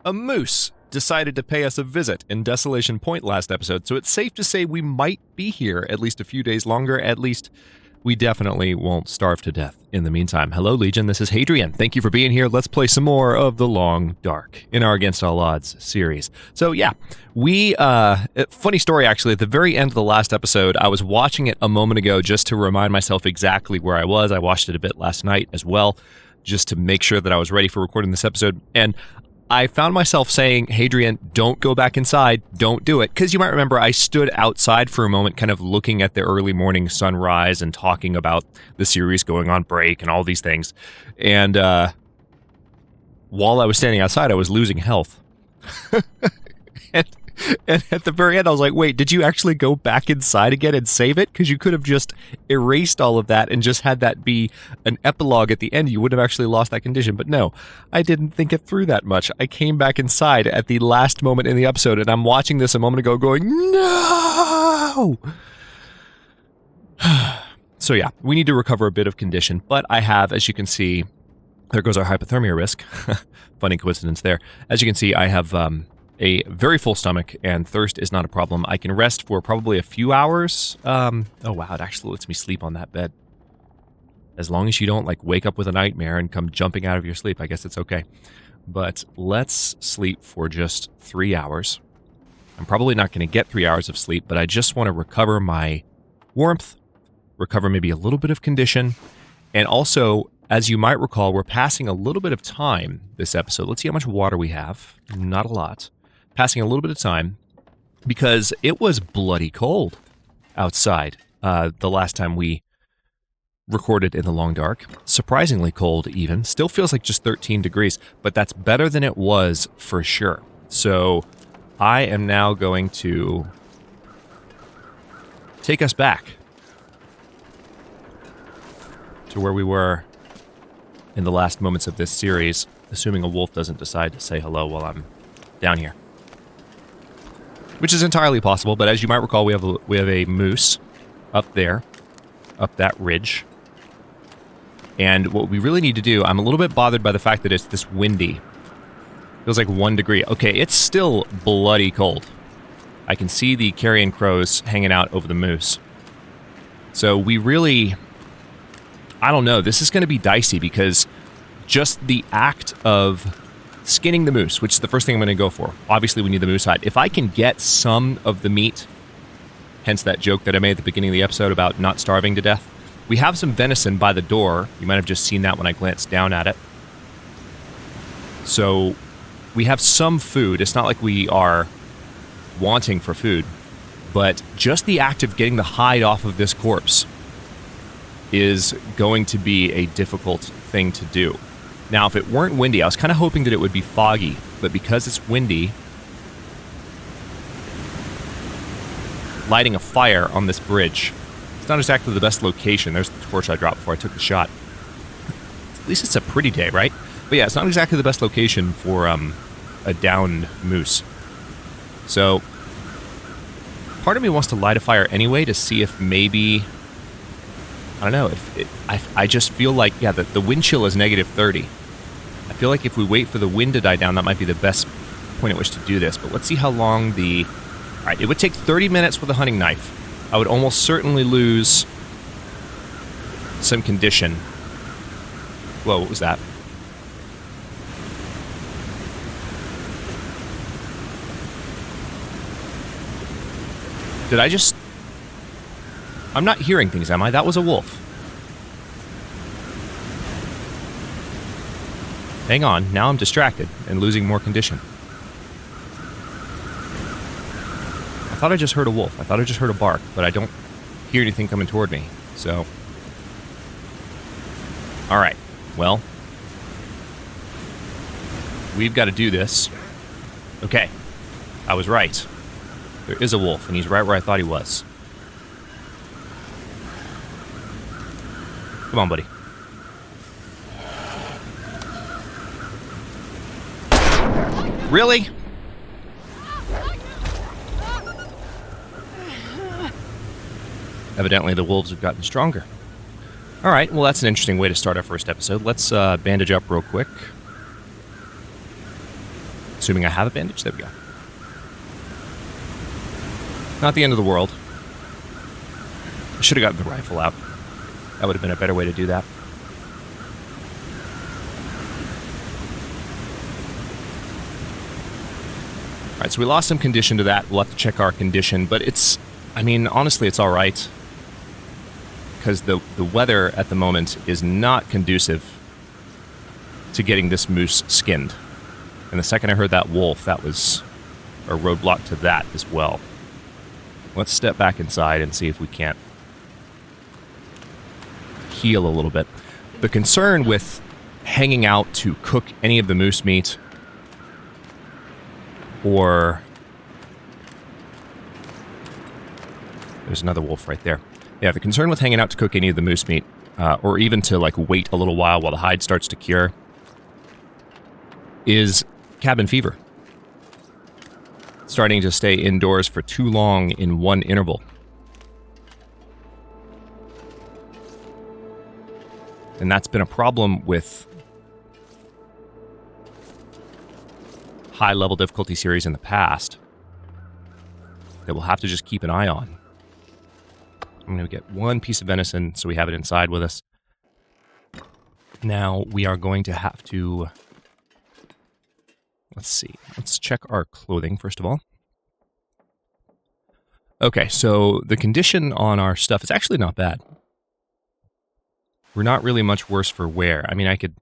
A moose decided to pay us a visit in Desolation Point last episode, so it's safe to say we might be here at least a few days longer. At least we definitely won't starve to death in the meantime. Hello, Legion. This is Hadrian. Thank you for being here. Let's play some more of The Long Dark in our Against All Odds series. So yeah, funny story actually, at the very end of the last episode, I was watching it a moment ago just to remind myself exactly where I was. I watched it a bit last night as well, just to make sure that I was ready for recording this episode. And I found myself saying, Hadrian, don't go back inside, don't do it. Because you might remember I stood outside for a moment kind of looking at the early morning sunrise and talking about the series going on break and all these things. And while I was standing outside, I was losing health. And at the very end, I was like, wait, did you actually go back inside again and save it? Because you could have just erased all of that and just had that be an epilogue at the end. You would have actually lost that condition. But no, I didn't think it through that much. I came back inside at the last moment in the episode, and I'm watching this a moment ago going, no! So yeah, we need to recover a bit of condition. But I have, as you can see, there goes our hypothermia risk. Funny coincidence there. As you can see, I have a very full stomach, and thirst is not a problem. I can rest for probably a few hours. Oh wow, it actually lets me sleep on that bed. As long as you don't like wake up with a nightmare and come jumping out of your sleep, I guess it's okay. But let's sleep for just 3 hours. I'm probably not going to get 3 hours of sleep, but I just want to recover my warmth, recover maybe a little bit of condition, and also, as you might recall, we're passing a little bit of time this episode. Let's see how much water we have. Not a lot. Passing a little bit of time because it was bloody cold outside the last time we recorded in the Long Dark. Surprisingly cold even. Still feels like just 13 degrees, but that's better than it was for sure. So I am now going to take us back to where we were in the last moments of this series, assuming a wolf doesn't decide to say hello while I'm down here. Which is entirely possible, but as you might recall, we have a moose up there, up that ridge. And what we really need to do, I'm a little bit bothered by the fact that it's this windy. Feels like 1 degree. Okay, it's still bloody cold. I can see the carrion crows hanging out over the moose. So we really, I don't know, this is going to be dicey because just the act of skinning the moose, which is the first thing I'm going to go for. Obviously, we need the moose hide. If I can get some of the meat, hence that joke that I made at the beginning of the episode about not starving to death, we have some venison by the door. You might have just seen that when I glanced down at it. So we have some food. It's not like we are wanting for food, but just the act of getting the hide off of this corpse is going to be a difficult thing to do. Now, if it weren't windy, I was kind of hoping that it would be foggy, but because it's windy, lighting a fire on this bridge, it's not exactly the best location. There's the torch I dropped before I took the shot. At least it's a pretty day, right? But yeah, it's not exactly the best location for a downed moose. So, part of me wants to light a fire anyway to see if maybe, I don't know, I just feel like, yeah, the wind chill is negative 30. I feel like if we wait for the wind to die down, that might be the best point at which to do this. But let's see how long all right, it would take 30 minutes with a hunting knife. I would almost certainly lose some condition. Whoa, what was that? Did I just... I'm not hearing things, am I? That was a wolf. Hang on, now I'm distracted and losing more condition. I thought I just heard a wolf. I thought I just heard a bark, but I don't hear anything coming toward me, so... Alright, well... We've got to do this. Okay, I was right. There is a wolf, and he's right where I thought he was. Come on, buddy. Really? Evidently the wolves have gotten stronger. Alright, well that's an interesting way to start our first episode. Let's bandage up real quick. Assuming I have a bandage. There we go. Not the end of the world. I should have gotten the rifle out. That would have been a better way to do that. All right, so we lost some condition to that. We'll have to check our condition, but it's, I mean, honestly, it's all right. Because the weather at the moment is not conducive to getting this moose skinned. And the second I heard that wolf, that was a roadblock to that as well. Let's step back inside and see if we can't heal a little bit. The concern with hanging out to cook any of the moose meat or... There's another wolf right there. Yeah, the concern with hanging out to cook any of the moose meat, or even to like wait a little while the hide starts to cure, is cabin fever. Starting to stay indoors for too long in one interval. And that's been a problem with high-level difficulty series in the past that we'll have to just keep an eye on. I'm going to get one piece of venison so we have it inside with us. Now we are going to have to... Let's see. Let's check our clothing, first of all. Okay, so the condition on our stuff is actually not bad. We're not really much worse for wear. I mean, I could...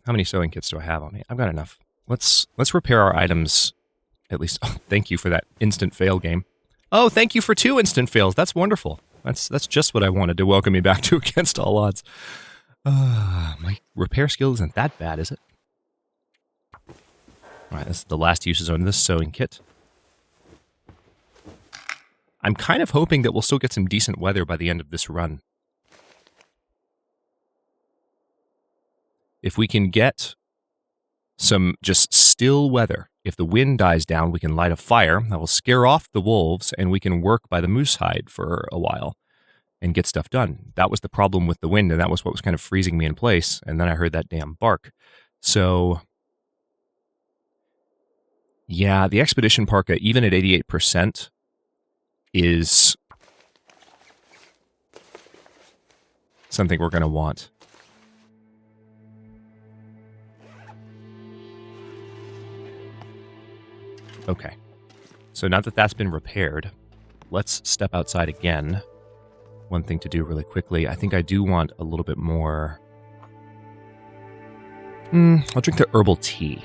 How many sewing kits do I have on me? I've got enough. Let's repair our items, at least. Oh, thank you for that instant fail game. Oh, thank you for 2 instant fails. That's wonderful. That's just what I wanted to welcome me back to against all odds. My repair skill isn't that bad, is it? Alright, this is the last uses on this sewing kit. I'm kind of hoping that we'll still get some decent weather by the end of this run. If we can get some just still weather, if the wind dies down, we can light a fire that will scare off the wolves, and we can work by the moose hide for a while and get stuff done. That was the problem with the wind, and that was what was kind of freezing me in place, and then I heard that damn bark. So, yeah, the Expedition Parka, even at 88%, is something we're going to want. Okay, so now that that's been repaired, let's step outside again. One thing to do really quickly, I think I do want a little bit more... I'll drink the herbal tea.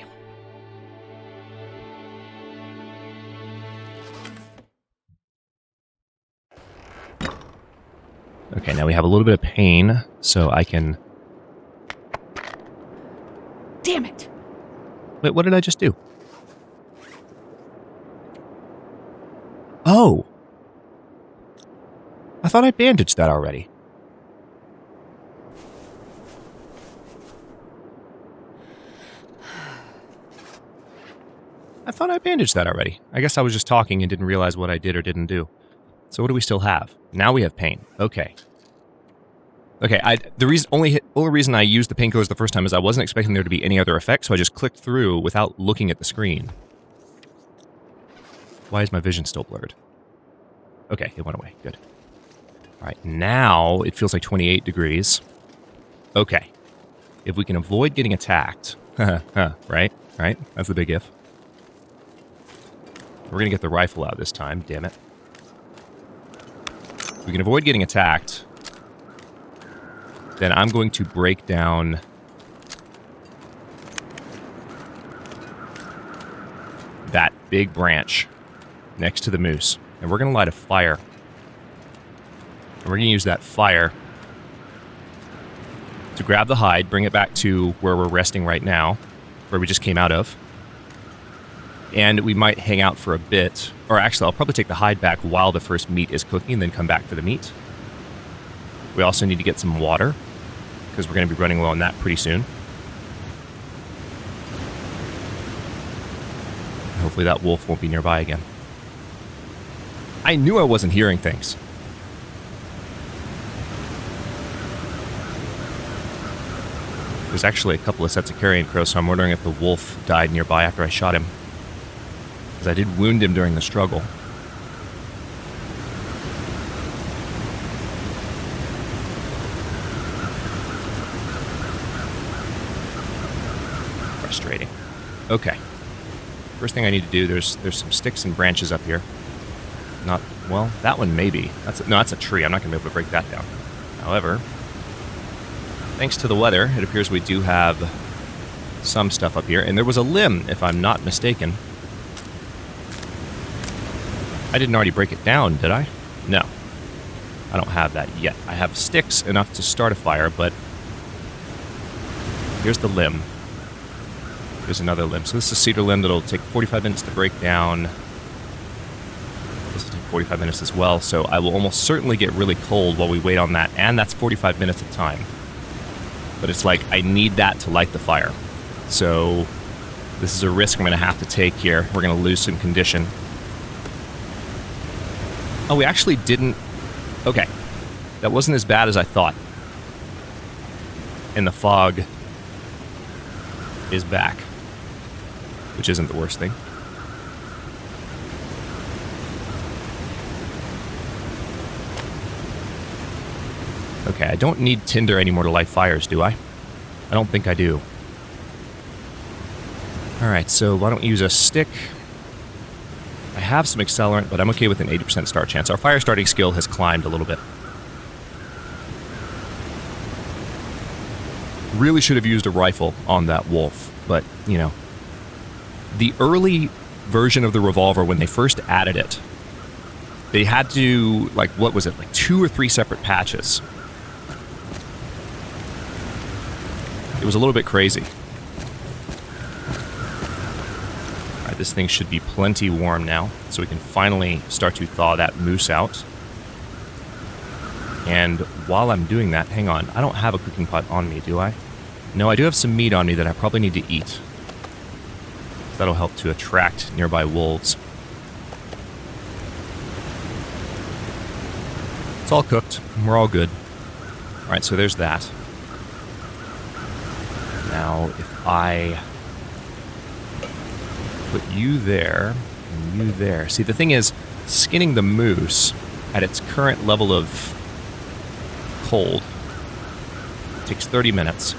Okay, now we have a little bit of pain, so I can... Damn it! Wait, what did I just do? Oh! I thought I bandaged that already. I guess I was just talking and didn't realize what I did or didn't do. So what do we still have? Now we have pain. Okay. Okay, the only reason I used the painkillers the first time is I wasn't expecting there to be any other effect, so I just clicked through without looking at the screen. Why is my vision still blurred? Okay, it went away. Good. All right, now it feels like 28 degrees. Okay. If we can avoid getting attacked... right? Right? That's the big if. We're going to get the rifle out this time, damn it. If we can avoid getting attacked, then I'm going to break down... that big branch next to the moose. And we're going to light a fire. And we're going to use that fire to grab the hide, bring it back to where we're resting right now, where we just came out of. And we might hang out for a bit. Or actually, I'll probably take the hide back while the first meat is cooking and then come back for the meat. We also need to get some water, because we're going to be running low on that pretty soon. Hopefully that wolf won't be nearby again. I knew I wasn't hearing things. There's actually a couple of sets of carrion crows, so I'm wondering if the wolf died nearby after I shot him. Because I did wound him during the struggle. Frustrating. Okay. First thing I need to do, there's some sticks and branches up here. Not, well, that one maybe. That's a tree. I'm not going to be able to break that down. However, thanks to the weather, it appears we do have some stuff up here. And there was a limb, if I'm not mistaken. I didn't already break it down, did I? No. I don't have that yet. I have sticks enough to start a fire, but here's the limb. There's another limb. So this is a cedar limb that'll take 45 minutes to break down. This will take 45 minutes as well, so I will almost certainly get really cold while we wait on that, and that's 45 minutes of time. But it's like, I need that to light the fire. So this is a risk I'm going to have to take here. We're going to lose some condition. Oh, we actually didn't... Okay. That wasn't as bad as I thought. And the fog is back. Which isn't the worst thing. Okay, I don't need tinder anymore to light fires, do I? I don't think I do. Alright, so why don't we use a stick? I have some accelerant, but I'm okay with an 80% start chance. Our fire starting skill has climbed a little bit. Really should have used a rifle on that wolf, but, you know. The early version of the revolver, when they first added it, they had to, like, what was it, like 2 or 3 separate patches. It was a little bit crazy. Alright, this thing should be plenty warm now, so we can finally start to thaw that moose out. And while I'm doing that, hang on, I don't have a cooking pot on me, do I? No, I do have some meat on me that I probably need to eat. That'll help to attract nearby wolves. It's all cooked. We're all good. Alright, so there's that. Now, if I put you there and you there. See, the thing is, skinning the moose at its current level of cold takes 30 minutes.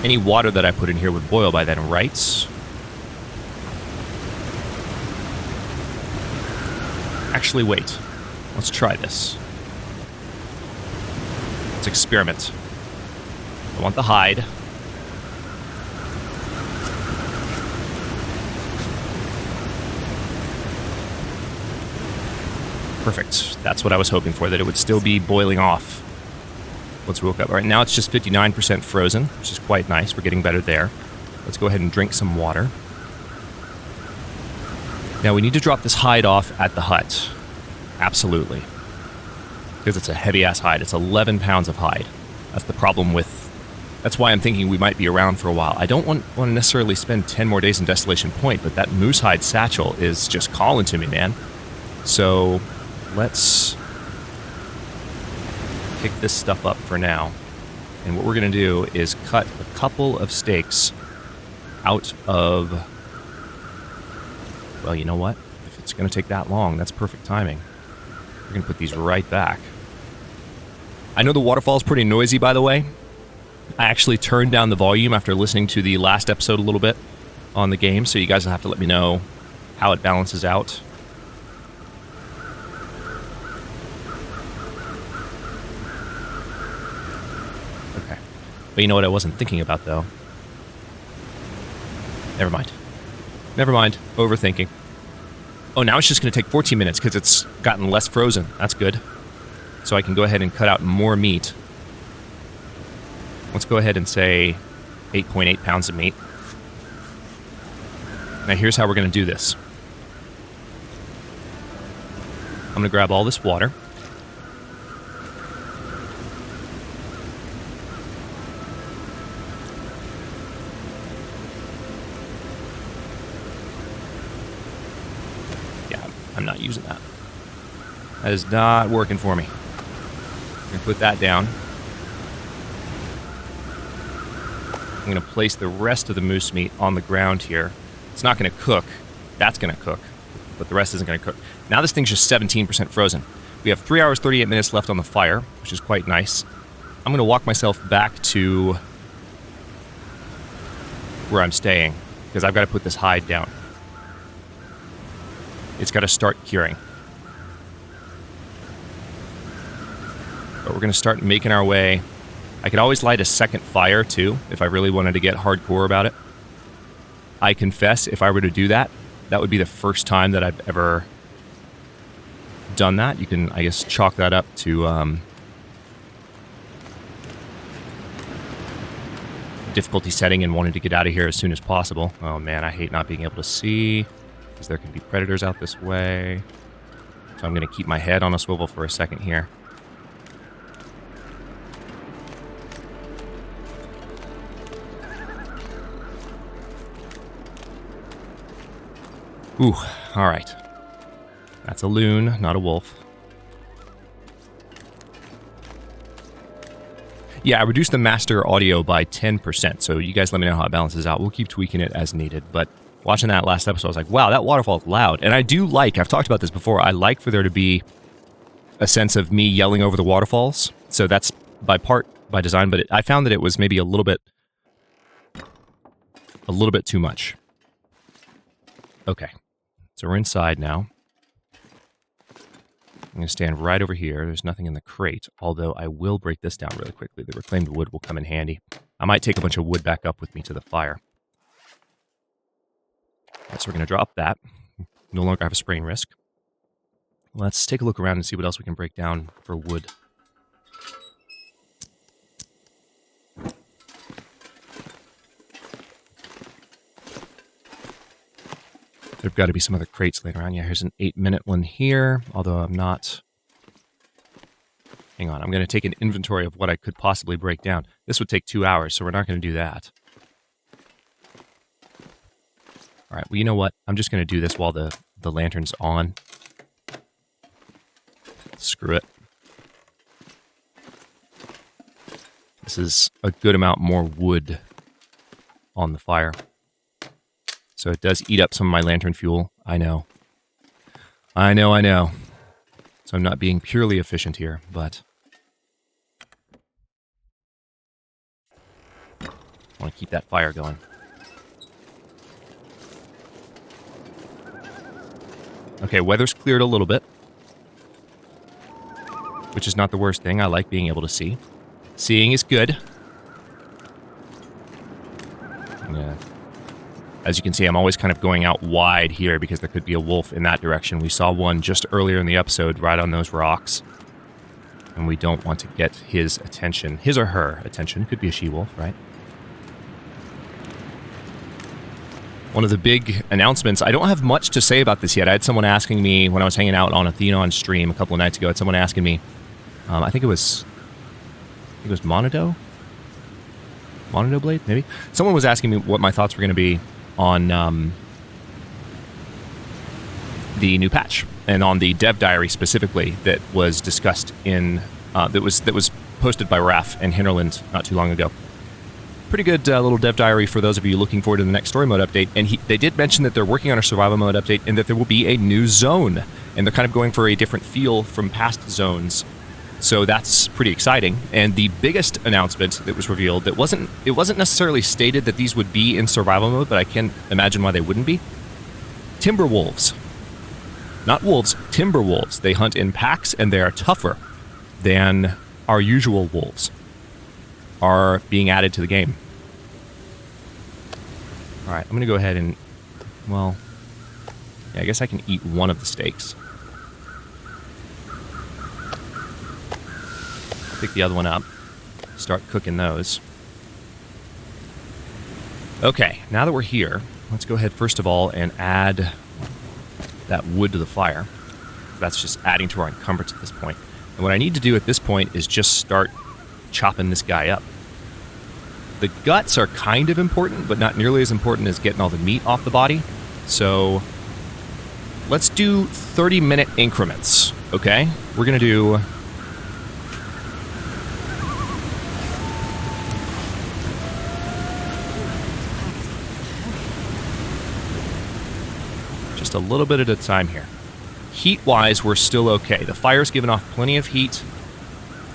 Any water that I put in here would boil by then, right? Actually, wait. Let's try this. Let's experiment. I want the hide. Perfect. That's what I was hoping for, that it would still be boiling off. Once we woke up. All right, now it's just 59% frozen, which is quite nice. We're getting better there. Let's go ahead and drink some water. Now we need to drop this hide off at the hut. Absolutely. Because it's a heavy-ass hide. It's 11 pounds of hide. That's the problem with... That's why I'm thinking we might be around for a while. I don't want to necessarily spend 10 more days in Desolation Point, but that moose hide satchel is just calling to me, man. So, let's pick this stuff up for now. And what we're going to do is cut a couple of steaks out of... Well, you know what? If it's going to take that long, that's perfect timing. We're going to put these right back. I know the waterfall is pretty noisy, by the way. I actually turned down the volume after listening to the last episode a little bit on the game, so you guys will have to let me know how it balances out. Okay. But you know what I wasn't thinking about, though? Never mind. Never mind. Overthinking. Oh, now it's just going to take 14 minutes because it's gotten less frozen. That's good. So I can go ahead and cut out more meat. Let's go ahead and say 8.8 pounds of meat. Now here's how we're going to do this. I'm going to grab all this water. Yeah, I'm not using that. That is not working for me. I'm going to put that down. I'm going to place the rest of the moose meat on the ground here. It's not going to cook. That's going to cook, but the rest isn't going to cook. Now this thing's just 17% frozen. We have 3 hours, 38 minutes left on the fire, which is quite nice. I'm going to walk myself back to where I'm staying, because I've got to put this hide down. It's got to start curing. But we're going to start making our way. I could always light a second fire, too, if I really wanted to get hardcore about it. I confess, if I were to do that, that would be the first time that I've ever done that. You can, I guess, chalk that up to difficulty setting and wanting to get out of here as soon as possible. Oh man, I hate not being able to see, because there could be predators out this way. So I'm going to keep my head on a swivel for a second here. Ooh, alright. That's a loon, not a wolf. Yeah, I reduced the master audio by 10%, so you guys let me know how it balances out. We'll keep tweaking it as needed, but watching that last episode, I was like, wow, that waterfall is loud. And I do like, I've talked about this before, I like for there to be a sense of me yelling over the waterfalls. So that's by design, but I found that it was maybe a little bit too much. Okay. So we're inside now. I'm going to stand right over here. There's nothing in the crate, although I will break this down really quickly. The reclaimed wood will come in handy. I might take a bunch of wood back up with me to the fire. Right, so we're going to drop that. No longer have a spraying risk. Let's take a look around and see what else we can break down for wood. There've got to be some other crates laying around. Yeah, here's an 8-minute one here, although I'm not... Hang on, I'm going to take an inventory of what I could possibly break down. This would take 2 hours, so we're not going to do that. All right, well, you know what? I'm just going to do this while the lantern's on. Screw it. This is a good amount more wood on the fire. So it does eat up some of my lantern fuel. I know. I know. So I'm not being purely efficient here, but I want to keep that fire going. Okay, weather's cleared a little bit, which is not the worst thing. I like being able to see. Seeing is good. Yeah. As you can see, I'm always kind of going out wide here because there could be a wolf in that direction. We saw one just earlier in the episode right on those rocks. And we don't want to get his attention. His or her attention. Could be a she-wolf, right? One of the big announcements, I don't have much to say about this yet. I had someone asking me when I was hanging out on a Theon stream a couple of nights ago. I had someone asking me, I think it was Monodo? Monodo Blade, maybe? Someone was asking me what my thoughts were going to be on the new patch and on the dev diary specifically that was discussed in that was posted by Raph and Hinterland not too long ago. Pretty good little dev diary for those of you looking forward to the next story mode update. And they did mention that they're working on a survival mode update and that there will be a new zone, and they're kind of going for a different feel from past zones. So that's pretty exciting. And the biggest announcement that was revealed, it wasn't necessarily stated that these would be in survival mode, but I can imagine why they wouldn't be. Timber wolves. Not wolves, timber wolves. They hunt in packs and they are tougher than our usual wolves. Are being added to the game. Alright, I'm going to go ahead and, well, yeah, I guess I can eat one of the steaks. Pick the other one up, start cooking those. Okay, now that we're here, let's go ahead first of all and add that wood to the fire. That's just adding to our encumbrance at this point. And what I need to do at this point is just start chopping this guy up. The guts are kind of important, but not nearly as important as getting all the meat off the body. So let's do 30-minute increments, okay? We're going to do... just a little bit at a time here. Heat-wise, we're still okay. The fire's given off plenty of heat.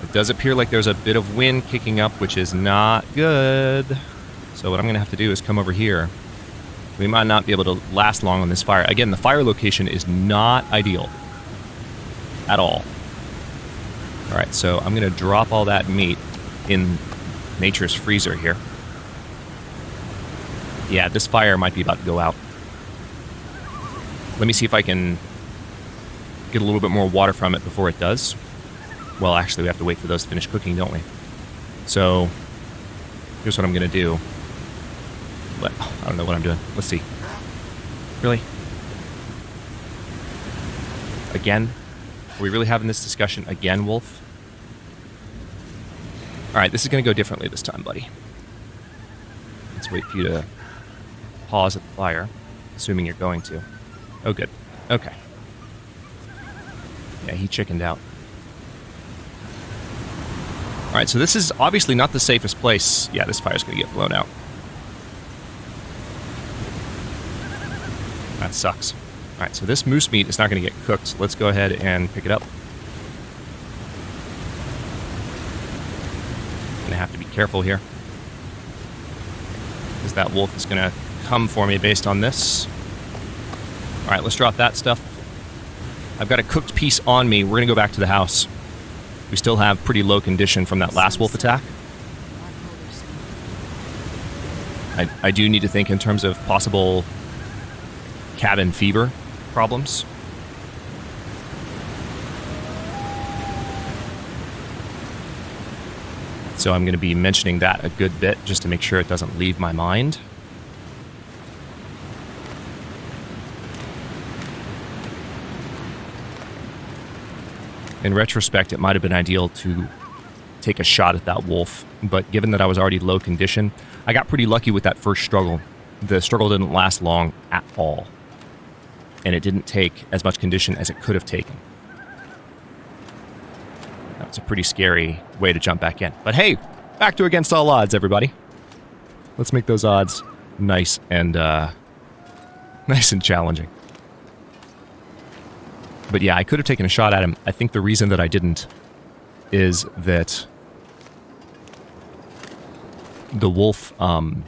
It does appear like there's a bit of wind kicking up, which is not good. So what I'm going to have to do is come over here. We might not be able to last long on this fire. Again, the fire location is not ideal at all. All right, so I'm going to drop all that meat in nature's freezer here. Yeah, this fire might be about to go out. Let me see if I can get a little bit more water from it before it does. Well, actually, we have to wait for those to finish cooking, don't we? So, here's what I'm going to do. I don't know what I'm doing. Let's see. Really? Again? Are we really having this discussion again, Wolf? Alright, this is going to go differently this time, buddy. Let's wait for you to pause at the fire, assuming you're going to. Oh, good. Okay. Yeah, he chickened out. Alright, so this is obviously not the safest place. Yeah, this fire's going to get blown out. That sucks. Alright, so this moose meat is not going to get cooked. Let's go ahead and pick it up. Going to have to be careful here, because that wolf is going to come for me based on this. Alright, let's drop that stuff. I've got a cooked piece on me. We're going to go back to the house. We still have pretty low condition from that last wolf attack. I do need to think in terms of possible cabin fever problems. So I'm going to be mentioning that a good bit just to make sure it doesn't leave my mind. In retrospect, it might have been ideal to take a shot at that wolf, but given that I was already low condition, I got pretty lucky with that first struggle. The struggle didn't last long at all, and it didn't take as much condition as it could have taken. That's a pretty scary way to jump back in. But hey, back to against all odds, everybody. Let's make those odds nice and challenging. But yeah, I could have taken a shot at him. I think the reason that I didn't is that the wolf, the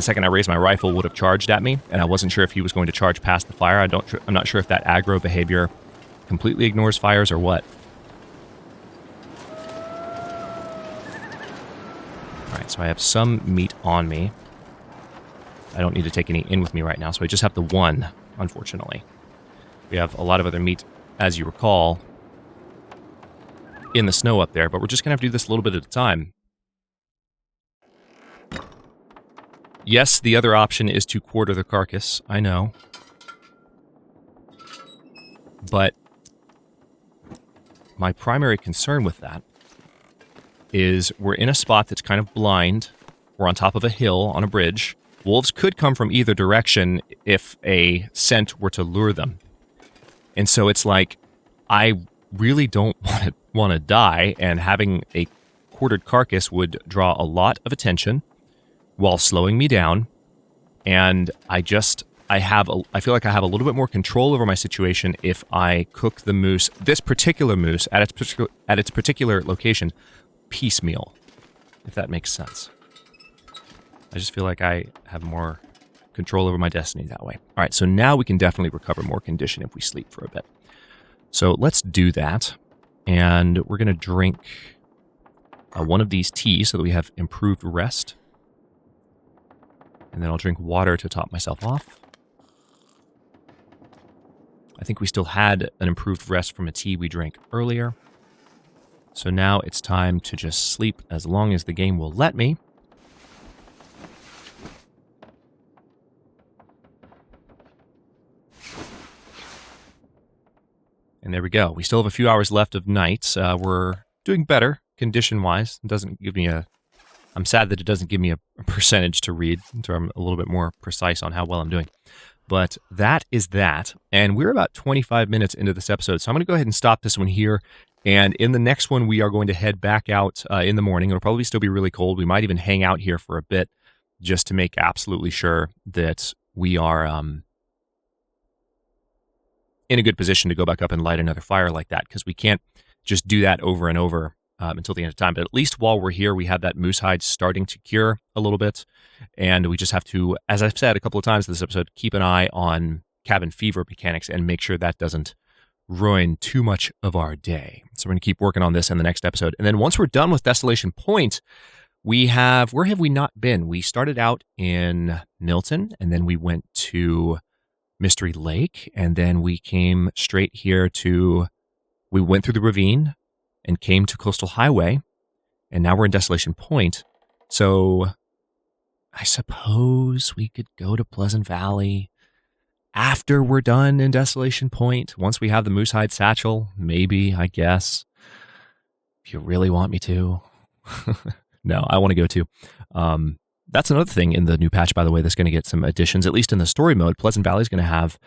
second I raised my rifle, would have charged at me, and I wasn't sure if he was going to charge past the fire. I'm not sure if that aggro behavior completely ignores fires or what. Alright, so I have some meat on me. I don't need to take any in with me right now, so I just have the one. Unfortunately. We have a lot of other meat, as you recall, in the snow up there, but we're just going to have to do this a little bit at a time. Yes, the other option is to quarter the carcass, I know. But my primary concern with that is we're in a spot that's kind of blind. We're on top of a hill on a bridge. Wolves could come from either direction if a scent were to lure them. And so it's like, I really don't want to die, and having a quartered carcass would draw a lot of attention while slowing me down. And I feel like I have a little bit more control over my situation if I cook the moose, this particular moose, at its particular location, piecemeal, if that makes sense. I just feel like I have more control over my destiny that way. All right, so now we can definitely recover more condition if we sleep for a bit. So let's do that. And we're going to drink one of these teas so that we have improved rest. And then I'll drink water to top myself off. I think we still had an improved rest from a tea we drank earlier. So now it's time to just sleep as long as the game will let me. And there we go. We still have a few hours left of night. We're doing better, condition-wise. It doesn't give me a... I'm sad that it doesn't give me a percentage to read, so I'm a little bit more precise on how well I'm doing. But that is that. And we're about 25 minutes into this episode, so I'm going to go ahead and stop this one here. And in the next one, we are going to head back out in the morning. It'll probably still be really cold. We might even hang out here for a bit just to make absolutely sure that we are in a good position to go back up and light another fire like that, because we can't just do that over and over until the end of time. But at least while we're here, we have that moose hide starting to cure a little bit. And we just have to, as I've said a couple of times in this episode, keep an eye on cabin fever mechanics and make sure that doesn't ruin too much of our day. So we're going to keep working on this in the next episode. And then once we're done with Desolation Point, where have we not been? We started out in Milton, and then we went to Mystery Lake, and then we came straight here we went through the ravine and came to Coastal Highway, and now we're in Desolation Point. So I suppose we could go to Pleasant Valley after we're done in Desolation Point. Once we have the Moosehide Satchel, maybe, I guess. If you really want me to. No, I want to go too. That's another thing in the new patch, by the way, that's going to get some additions, at least in the story mode. Pleasant Valley is going to have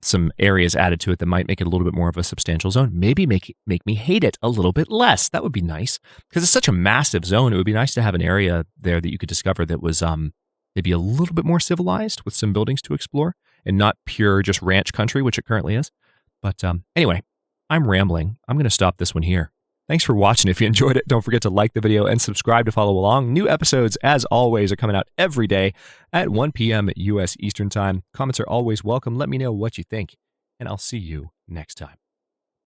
some areas added to it that might make it a little bit more of a substantial zone. Maybe make me hate it a little bit less. That would be nice, because it's such a massive zone. It would be nice to have an area there that you could discover that was maybe a little bit more civilized with some buildings to explore and not pure just ranch country, which it currently is. But anyway, I'm rambling. I'm going to stop this one here. Thanks for watching. If you enjoyed it, don't forget to like the video and subscribe to follow along. New episodes, as always, are coming out every day at 1 p.m. U.S. Eastern Time. Comments are always welcome. Let me know what you think, and I'll see you next time.